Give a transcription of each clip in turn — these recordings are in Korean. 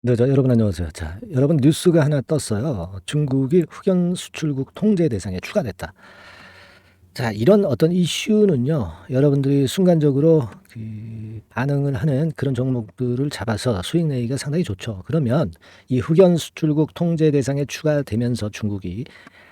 네, 여러분 안녕하세요. 자, 여러분 뉴스가 하나 떴어요. 중국이 흑연 수출국 통제 대상에 추가됐다. 자, 이런 어떤 이슈는요, 여러분들이 순간적으로 반응을 하는 그런 종목들을 잡아서 수익 내기가 상당히 좋죠. 그러면 이 흑연 수출국 통제 대상에 추가되면서 중국이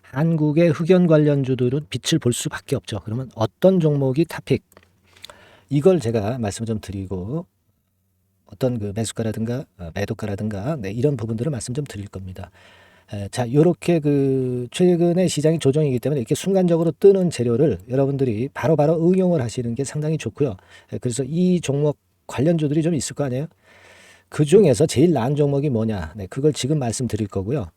한국의 흑연 관련주들은 빛을 볼 수밖에 없죠. 그러면 어떤 종목이 탑픽? 이걸 제가 말씀을 좀 드리고 어떤 그 매수가라든가 매도가라든가 네, 이런 부분들을 말씀 좀 드릴 겁니다. 자, 요렇게 그 최근에 시장이 조정이기 때문에 이렇게 순간적으로 뜨는 재료를 여러분들이 바로바로 응용을 하시는 게 상당히 좋고요. 그래서 이 종목 관련주들이 좀 있을 거 아니에요? 그 중에서 제일 나은 종목이 뭐냐? 네, 그걸 지금 말씀드릴 거고요.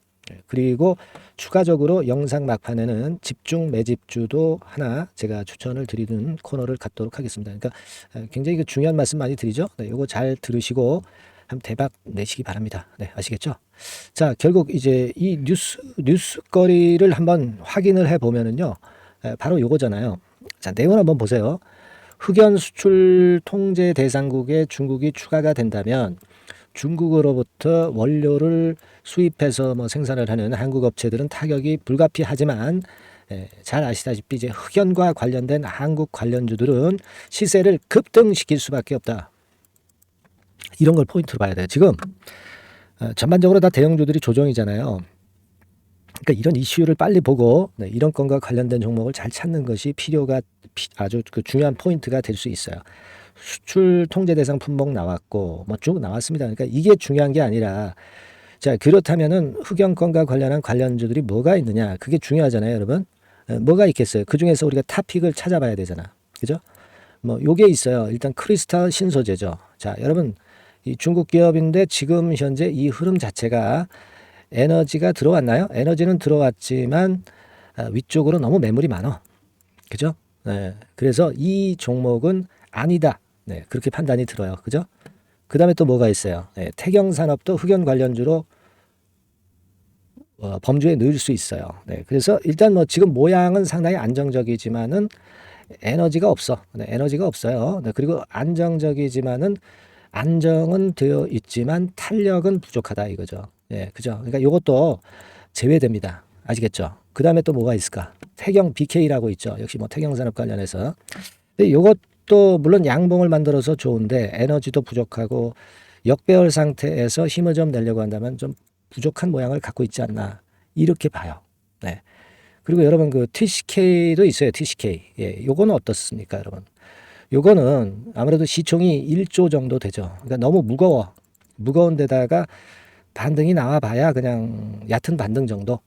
그리고 추가적으로 영상 막판에는 집중 매집주도 하나 제가 추천을 드리는 코너를 갖도록 하겠습니다. 그러니까 굉장히 그 중요한 말씀 많이 드리죠. 네, 요거 잘 들으시고 한번 대박 내시기 바랍니다. 네, 아시겠죠? 자, 결국 이제 이 뉴스거리를 한번 확인을 해 보면은요. 바로 요거잖아요. 자, 내용을 한번 보세요. 흑연 수출 통제 대상국에 중국이 추가가 된다면 중국으로부터 원료를 수입해서 뭐 생산을 하는 한국 업체들은 타격이 불가피하지만 잘 아시다시피 이제 흑연과 관련된 한국 관련주들은 시세를 급등시킬 수밖에 없다. 이런 걸 포인트로 봐야 돼요. 지금 전반적으로 다 대형주들이 조정이잖아요. 그러니까 이런 이슈를 빨리 보고 이런 건과 관련된 종목을 잘 찾는 것이 아주 그 중요한 포인트가 될 수 있어요. 수출 통제 대상 품목 나왔고 뭐 쭉 나왔습니다. 그러니까 이게 중요한 게 아니라 자, 그렇다면은 흑연권과 관련한 관련주들이 뭐가 있느냐? 그게 중요하잖아요, 여러분. 뭐가 있겠어요? 그중에서 우리가 탑픽을 찾아봐야 되잖아. 그죠? 뭐 요게 있어요. 일단 크리스탈 신소재죠. 자, 여러분 이 중국 기업인데 지금 현재 이 흐름 자체가 에너지가 들어왔나요? 에너지는 들어왔지만 위쪽으로 너무 매물이 많아. 그죠? 네. 그래서 이 종목은 아니다. 네. 그렇게 판단이 들어요. 그죠? 그 다음에 또 뭐가 있어요? 네. 태경산업도 흑연 관련주로 범주에 넣을 수 있어요. 네. 그래서 일단 뭐 지금 모양은 상당히 안정적이지만은 에너지가 없어. 네. 에너지가 없어요. 네. 그리고 안정적이지만은 안정은 되어 있지만 탄력은 부족하다 이거죠. 예, 그죠? 그러니까 이것도 제외됩니다. 아시겠죠? 그 다음에 또 뭐가 있을까? 태경 BK라고 있죠. 역시 뭐 태경산업 관련해서. 근데 이것도 물론 양봉을 만들어서 좋은데 에너지도 부족하고 역배열 상태에서 힘을 좀 내려고 한다면 좀 부족한 모양을 갖고 있지 않나 이렇게 봐요. 네. 그리고 여러분 그 TCK도 있어요. TCK. 예, 요거는 어떻습니까, 여러분? 요거는 아무래도 시총이 1조 정도 되죠. 그러니까 너무 무거워. 무거운 데다가 반등이 나와 봐야 그냥 얕은 반등 정도.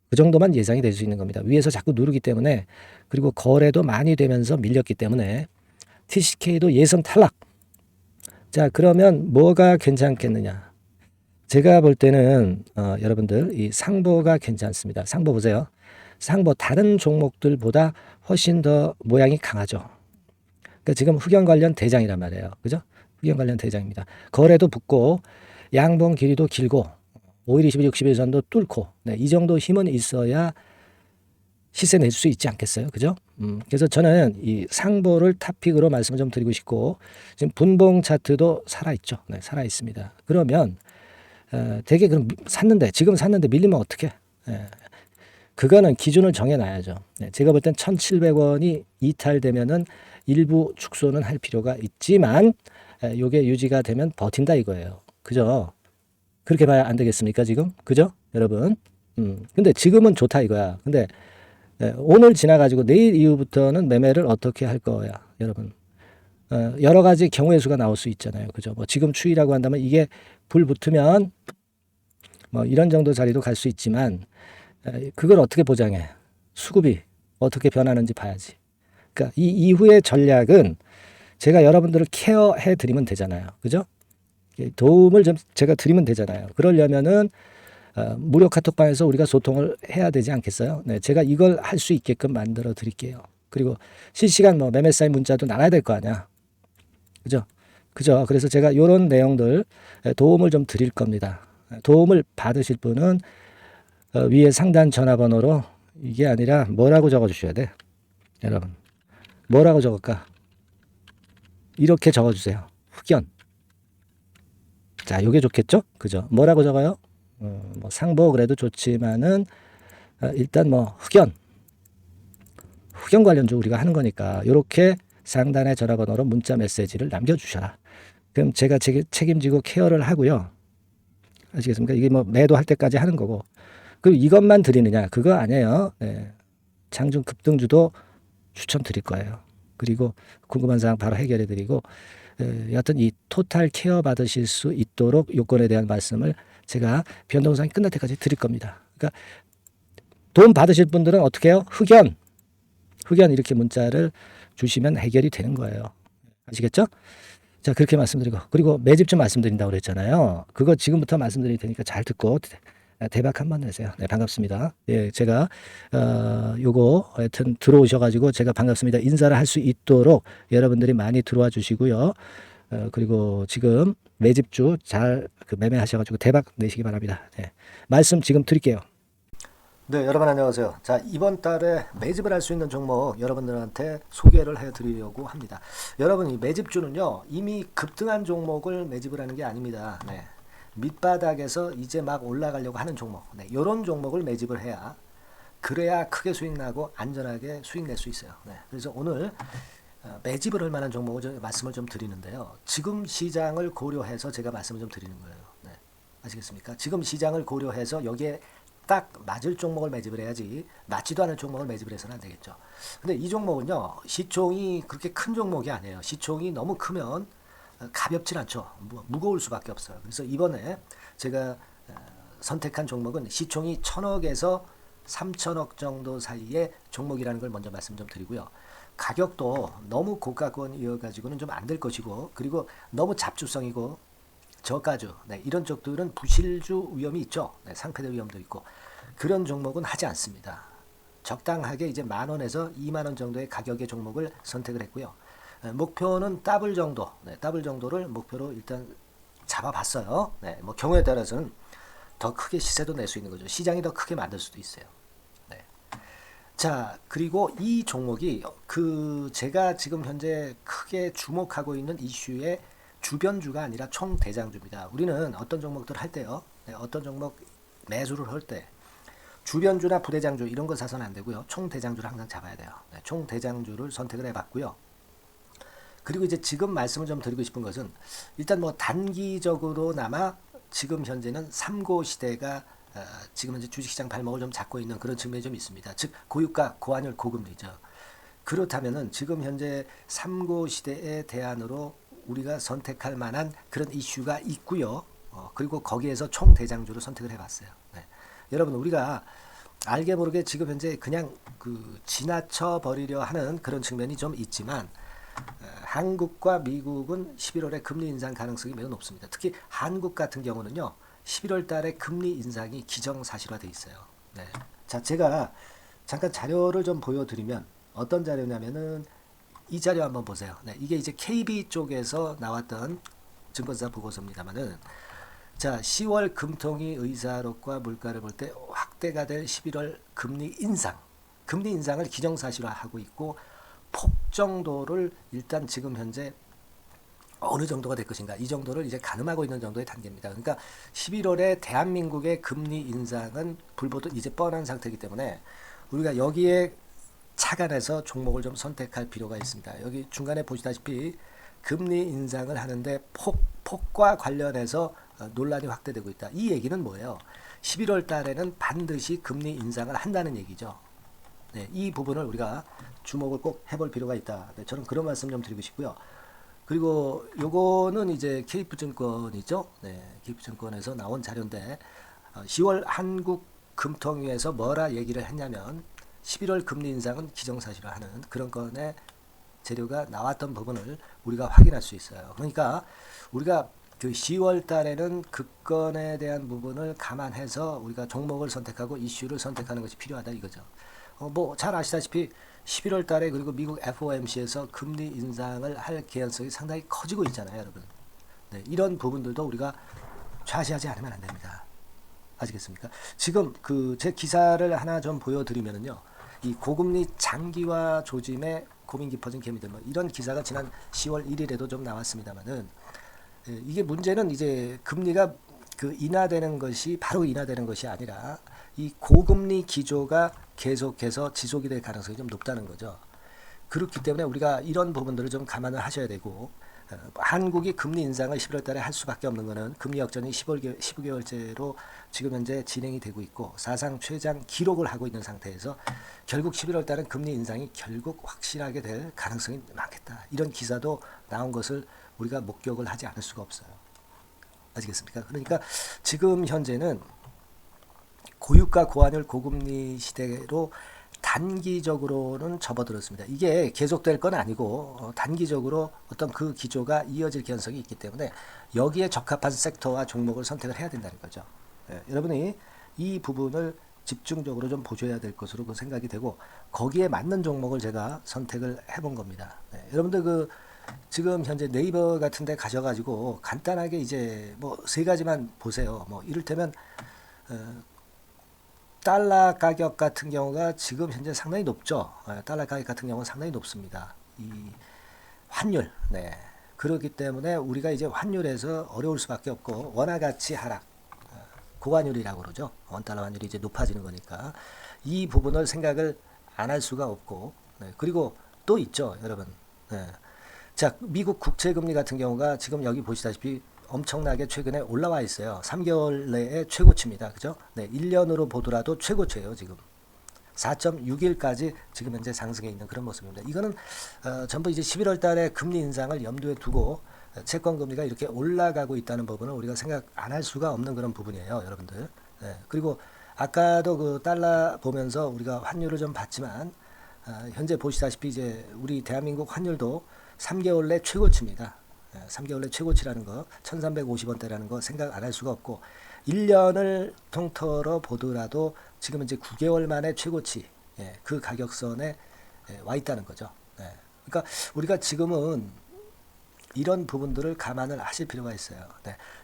그 정도만 예상이 될 수 있는 겁니다. 위에서 자꾸 누르기 때문에 그리고 거래도 많이 되면서 밀렸기 때문에 TCK도 예선 탈락. 자, 그러면 뭐가 괜찮겠느냐? 제가 볼 때는 여러분들 이 상보가 괜찮습니다. 상보 보세요. 상보 다른 종목들보다 훨씬 더 모양이 강하죠. 그러니까 지금 흑연 관련 대장이란 말이에요. 그죠? 흑연 관련 대장입니다. 거래도 붙고 양봉 길이도 길고 5일, 20일, 60일 선도 뚫고 네, 이 정도 힘은 있어야 시세 낼 수 있지 않겠어요? 그죠? 그래서 저는 이 상보를 탑픽으로 말씀을 좀 드리고 싶고 지금 분봉 차트도 살아있죠. 네, 살아있습니다. 그러면 되게 그럼 지금 샀는데 밀리면 어떻게? 그거는 기준을 정해놔야죠. 네, 제가 볼 땐 1,700원이 이탈되면은 일부 축소는 할 필요가 있지만 요게 유지가 되면 버틴다 이거예요. 그죠? 그렇게 봐야 안 되겠습니까, 지금? 그죠? 여러분. 근데 지금은 좋다 이거야. 근데 오늘 지나가지고 내일 이후부터는 매매를 어떻게 할 거야, 여러분. 여러 가지 경우의 수가 나올 수 있잖아요. 그죠? 뭐 지금 추이라고 한다면 이게 불 붙으면 뭐 이런 정도 자리도 갈 수 있지만 그걸 어떻게 보장해? 수급이 어떻게 변하는지 봐야지. 그러니까 이 이후의 전략은 제가 여러분들을 케어해 드리면 되잖아요. 그죠? 도움을 좀 제가 드리면 되잖아요. 그러려면은 무료 카톡방에서 우리가 소통을 해야 되지 않겠어요? 네, 제가 이걸 할 수 있게끔 만들어 드릴게요. 그리고 실시간 뭐 매매 사인 문자도 나가야 될 거 아니야. 그죠? 그죠? 그래서 제가 이런 내용들 도움을 좀 드릴 겁니다. 도움을 받으실 분은 위에 상단 전화번호로 이게 아니라 뭐라고 적어 주셔야 돼? 여러분. 뭐라고 적을까? 이렇게 적어 주세요. 흑연. 자, 요게 좋겠죠? 그죠? 뭐라고 적어요? 뭐 상보 그래도 좋지만은 일단 뭐 흑연 관련주 우리가 하는 거니까 요렇게 상단의 전화번호로 문자 메시지를 남겨주셔라. 그럼 제가 책임지고 케어를 하고요. 아시겠습니까? 이게 뭐 매도할 때까지 하는 거고. 그리고 이것만 드리느냐? 그거 아니에요. 네. 장중 급등주도 추천드릴 거예요. 그리고 궁금한 사항 바로 해결해 드리고 여하튼 이 토탈 케어 받으실 수 있도록 요건에 대한 말씀을 제가 변동사항이 끝날 때까지 드릴 겁니다. 그러니까 돈 받으실 분들은 어떻게 해요? 흑연 이렇게 문자를 주시면 해결이 되는 거예요. 아시겠죠? 자, 그렇게 말씀드리고 그리고 매집 좀 말씀드린다고 그랬잖아요. 그거 지금부터 말씀드릴 테니까 잘 듣고 대박 한번 내세요. 네, 반갑습니다. 예, 제가 요거 하여튼 들어오셔가지고 제가 반갑습니다 인사를 할 수 있도록 여러분들이 많이 들어와 주시고요. 그리고 지금 매집주 잘 매매하셔가지고 대박 내시기 바랍니다. 네, 말씀 지금 드릴게요. 네, 여러분 안녕하세요. 자, 이번 달에 매집을 할 수 있는 종목 여러분들한테 소개를 해드리려고 합니다. 여러분, 이 매집주는요, 이미 급등한 종목을 매집을 하는 게 아닙니다. 네. 밑바닥에서 이제 막 올라가려고 하는 종목, 네, 이런 종목을 매집을 해야 그래야 크게 수익 나고 안전하게 수익 낼 수 있어요. 네. 그래서 오늘 매집을 할 만한 종목을 좀 말씀을 좀 드리는데요. 지금 시장을 고려해서 제가 말씀을 좀 드리는 거예요. 네. 아시겠습니까? 지금 시장을 고려해서 여기에 딱 맞을 종목을 매집을 해야지 맞지도 않을 종목을 매집을 해서는 안 되겠죠. 근데 이 종목은요, 시총이 그렇게 큰 종목이 아니에요. 시총이 너무 크면 가볍진 않죠. 무거울 수밖에 없어요. 그래서 이번에 제가 선택한 종목은 시총이 1000억에서 3000억 정도 사이의 종목이라는 걸 먼저 말씀 좀 드리고요. 가격도 너무 고가권이어가지고는 좀 안 될 것이고, 그리고 너무 잡주성이고 저가주, 네, 이런 쪽들은 부실주 위험이 있죠. 네, 상패될 위험도 있고 그런 종목은 하지 않습니다. 적당하게 이제 10,000원에서 20,000원 정도의 가격의 종목을 선택을 했고요. 목표는 더블 정도, 네, 더블 정도를 목표로 일단 잡아봤어요. 네, 뭐 경우에 따라서는 더 크게 시세도 낼 수 있는 거죠. 시장이 더 크게 만들 수도 있어요. 네. 자, 그리고 이 종목이 제가 지금 현재 크게 주목하고 있는 이슈의 주변주가 아니라 총대장주입니다. 우리는 어떤 종목들 할 때요, 네, 어떤 종목 매수를 할 때 주변주나 부대장주 이런 거 사서는 안 되고요. 총대장주를 항상 잡아야 돼요. 네, 총대장주를 선택을 해봤고요. 그리고 이제 지금 말씀을 좀 드리고 싶은 것은 일단 뭐 단기적으로나마 지금 현재는 3고 시대가 지금 현재 주식시장 발목을 좀 잡고 있는 그런 측면이 좀 있습니다. 즉 고유가, 고환율, 고금리죠. 그렇다면은 지금 현재 3고 시대의 대안으로 우리가 선택할 만한 그런 이슈가 있고요. 그리고 거기에서 총대장주를 선택을 해봤어요. 네. 여러분, 우리가 알게 모르게 지금 현재 그냥 지나쳐 버리려 하는 그런 측면이 좀 있지만 한국과 미국은 11월에 금리 인상 가능성이 매우 높습니다. 특히 한국 같은 경우는요, 11월 달에 금리 인상이 기정사실화되어 있어요. 네. 자, 제가 잠깐 자료를 좀 보여드리면 어떤 자료냐면은 이 자료 한번 보세요. 네, 이게 이제 KB 쪽에서 나왔던 증권사 보고서입니다만은, 자, 10월 금통위 의사록과 물가를 볼 때 확대가 될 11월 금리 인상을 기정사실화하고 있고, 폭 정도를 일단 지금 현재 어느 정도가 될 것인가, 이 정도를 이제 가늠하고 있는 정도의 단계입니다. 그러니까 11월에 대한민국의 금리 인상은 불보듯 이제 뻔한 상태이기 때문에 우리가 여기에 착안해서 종목을 좀 선택할 필요가 있습니다. 여기 중간에 보시다시피 금리 인상을 하는데 폭과 관련해서 논란이 확대되고 있다. 이 얘기는 뭐예요? 11월 달에는 반드시 금리 인상을 한다는 얘기죠. 네, 이 부분을 우리가 주목을 꼭 해볼 필요가 있다. 네, 저는 그런 말씀 좀 드리고 싶고요. 그리고 요거는 이제 KF증권이죠. 네, KF증권에서 나온 자료인데 10월 한국 금통위에서 뭐라 얘기를 했냐면 11월 금리 인상은 기정사실화하는 그런 건의 재료가 나왔던 부분을 우리가 확인할 수 있어요. 그러니까 우리가 10월 달에는 그 건에 대한 부분을 감안해서 우리가 종목을 선택하고 이슈를 선택하는 것이 필요하다 이거죠. 뭐 잘 아시다시피 11월 달에 그리고 미국 FOMC에서 금리 인상을 할 개연성이 상당히 커지고 있잖아요, 여러분. 네, 이런 부분들도 우리가 좌시하지 않으면 안 됩니다. 아시겠습니까? 지금 제 기사를 하나 좀 보여드리면은요, 이 고금리 장기화 조짐에 고민 깊어진 개미들, 뭐 이런 기사가 지난 10월 1일에도 좀 나왔습니다만은, 이게 문제는 이제 금리가 그 인하되는 것이 바로 인하되는 것이 아니라 이 고금리 기조가 계속해서 지속이 될 가능성이 좀 높다는 거죠. 그렇기 때문에 우리가 이런 부분들을 좀 감안을 하셔야 되고, 한국이 금리 인상을 11월 달에 할 수밖에 없는 것은 금리 역전이 15개월째로 지금 현재 진행이 되고 있고 사상 최장 기록을 하고 있는 상태에서 결국 11월 달은 금리 인상이 결국 확실하게 될 가능성이 많겠다. 이런 기사도 나온 것을 우리가 목격을 하지 않을 수가 없어요. 아시겠습니까? 그러니까 지금 현재는 고유가 고환율 고금리 시대로 단기적으로는 접어들었습니다. 이게 계속될 건 아니고 단기적으로 어떤 그 기조가 이어질 가능성이 있기 때문에 여기에 적합한 섹터와 종목을 선택을 해야 된다는 거죠. 여러분이 이 부분을 집중적으로 좀 보셔야 될 것으로 그 생각이 되고 거기에 맞는 종목을 제가 선택을 해본 겁니다. 여러분들 그 지금 현재 네이버 같은 데 가셔가지고 간단하게 이제 뭐 세 가지만 보세요. 뭐 이를테면 달러 가격 같은 경우가 지금 현재 상당히 높죠. 달러 가격 같은 경우는 상당히 높습니다. 이 환율, 네. 그렇기 때문에 우리가 이제 환율에서 어려울 수밖에 없고 원화 가치 하락, 고환율이라고 그러죠. 원달러 환율이 이제 높아지는 거니까 이 부분을 생각을 안 할 수가 없고, 네. 그리고 또 있죠, 여러분. 네. 자, 미국 국채 금리 같은 경우가 지금 여기 보시다시피 엄청나게 최근에 올라와 있어요. 3개월 내에 최고치입니다. 그죠? 네, 1년으로 보더라도 최고치예요, 지금. 4.61까지 지금 현재 상승해 있는 그런 모습입니다. 이거는 전부 이제 11월 달에 금리 인상을 염두에 두고 채권 금리가 이렇게 올라가고 있다는 부분을 우리가 생각 안 할 수가 없는 그런 부분이에요, 여러분들. 네, 그리고 아까도 그 달러 보면서 우리가 환율을 좀 봤지만 현재 보시다시피 이제 우리 대한민국 환율도 3개월 내 최고치입니다. 3개월 내 최고치라는 거 1350원대라는 거 생각 안 할 수가 없고 1년을 통틀어 보더라도 지금 이제 9개월 만에 최고치 그 가격선에 와 있다는 거죠. 그러니까 우리가 지금은 이런 부분들을 감안을 하실 필요가 있어요.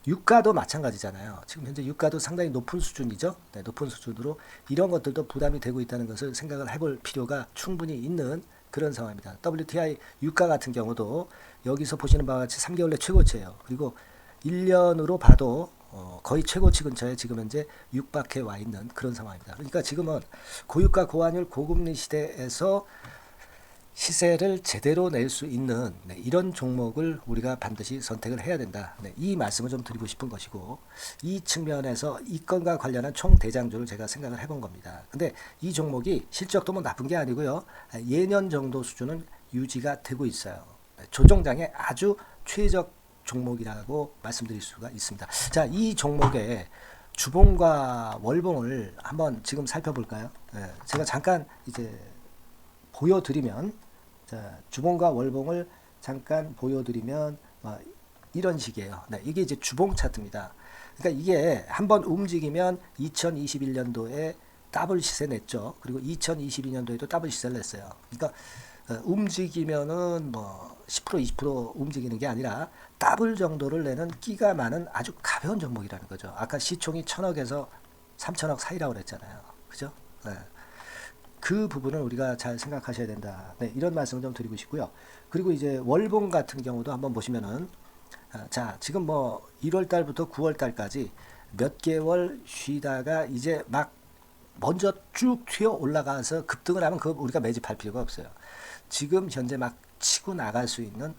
유가도 마찬가지잖아요. 지금 현재 유가도 상당히 높은 수준이죠. 높은 수준으로 이런 것들도 부담이 되고 있다는 것을 생각을 해볼 필요가 충분히 있는 그런 상황입니다. WTI 유가 같은 경우도 여기서 보시는 바와 같이 3개월 내 최고치예요. 그리고 1년으로 봐도 거의 최고치 근처에 지금 현재 육박해 와 있는 그런 상황입니다. 그러니까 지금은 고유가 고환율 고금리 시대에서 시세를 제대로 낼 수 있는 이런 종목을 우리가 반드시 선택을 해야 된다. 이 말씀을 좀 드리고 싶은 것이고 이 측면에서 이 건과 관련한 총 대장주를 제가 생각을 해본 겁니다. 근데 이 종목이 실적도 뭐 나쁜 게 아니고요. 예년 정도 수준은 유지가 되고 있어요. 조정장의 아주 최적 종목이라고 말씀드릴 수가 있습니다. 자, 이 종목의 주봉과 월봉을 한번 지금 살펴볼까요? 제가 잠깐 이제 보여드리면, 자, 주봉과 월봉을 잠깐 보여드리면 이런 식이에요. 이게 이제 주봉 차트입니다. 그러니까 이게 한번 움직이면 2021년도에 더블 시세 냈죠. 그리고 2022년도에도 더블 시세를 냈어요. 그러니까 움직이면은 뭐 10% 20% 움직이는 게 아니라 더블 정도를 내는 끼가 많은 아주 가벼운 종목이라는 거죠. 아까 시총이 1000억에서 3000억 사이라고 그랬잖아요. 그죠? 그 부분을 우리가 잘 생각하셔야 된다. 이런 말씀을 좀 드리고 싶고요. 그리고 이제 월봉 같은 경우도 한번 보시면은 자, 지금 뭐 1월 달부터 9월 달까지 몇 개월 쉬다가 이제 막 먼저 쭉 튀어 올라가서 급등을 하면 그거 우리가 매집할 필요가 없어요. 지금 현재 막 치고 나갈 수 있는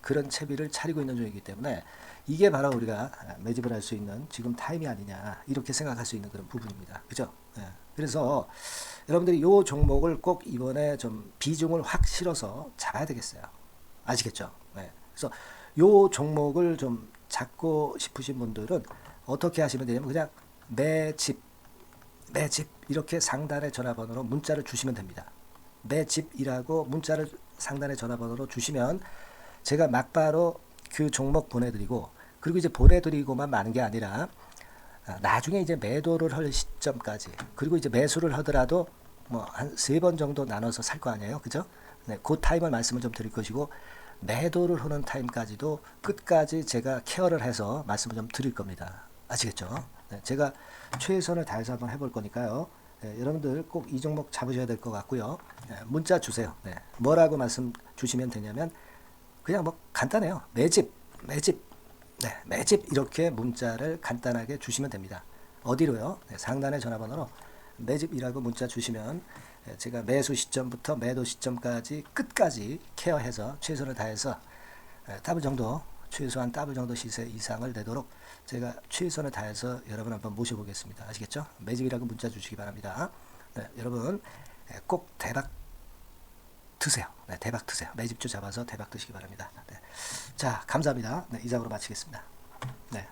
그런 채비를 차리고 있는 중이기 때문에 이게 바로 우리가 매집을 할 수 있는 지금 타임이 아니냐 이렇게 생각할 수 있는 그런 부분입니다. 그죠? 그래서 여러분들이 이 종목을 꼭 이번에 좀 비중을 확 실어서 잡아야 되겠어요. 아시겠죠? 그래서 이 종목을 좀 잡고 싶으신 분들은 어떻게 하시면 되냐면 그냥 매집 이렇게 상단의 전화번호로 문자를 주시면 됩니다. 매집이라고 문자를 상단의 전화번호로 주시면 제가 막바로 그 종목 보내드리고 그리고 이제 보내드리고만 마는 게 아니라 나중에 이제 매도를 할 시점까지 그리고 이제 매수를 하더라도 뭐 한 3번 정도 나눠서 살 거 아니에요. 그죠? 그 타임을 말씀을 좀 드릴 것이고 매도를 하는 타임까지도 끝까지 제가 케어를 해서 말씀을 좀 드릴 겁니다. 아시겠죠? 제가 최선을 다해서 한번 해볼 거니까요. 여러분들 꼭 이 종목 잡으셔야 될 것 같고요. 문자 주세요. 뭐라고 말씀 주시면 되냐면 그냥 뭐 간단해요. 매집 네, 매집 이렇게 문자를 간단하게 주시면 됩니다. 어디로요? 네, 상단의 전화번호로 매집이라고 문자 주시면 제가 매수 시점부터 매도 시점까지 끝까지 케어해서 최선을 다해서 더블 정도, 최소한 더블 정도 시세 이상을 내도록 제가 최선을 다해서 여러분 한번 모셔보겠습니다. 아시겠죠? 매집이라고 문자 주시기 바랍니다. 네, 여러분 꼭 대박 드세요. 네, 대박 드세요. 매집주 잡아서 대박 드시기 바랍니다. 네. 자, 감사합니다. 네, 이상으로 마치겠습니다. 네.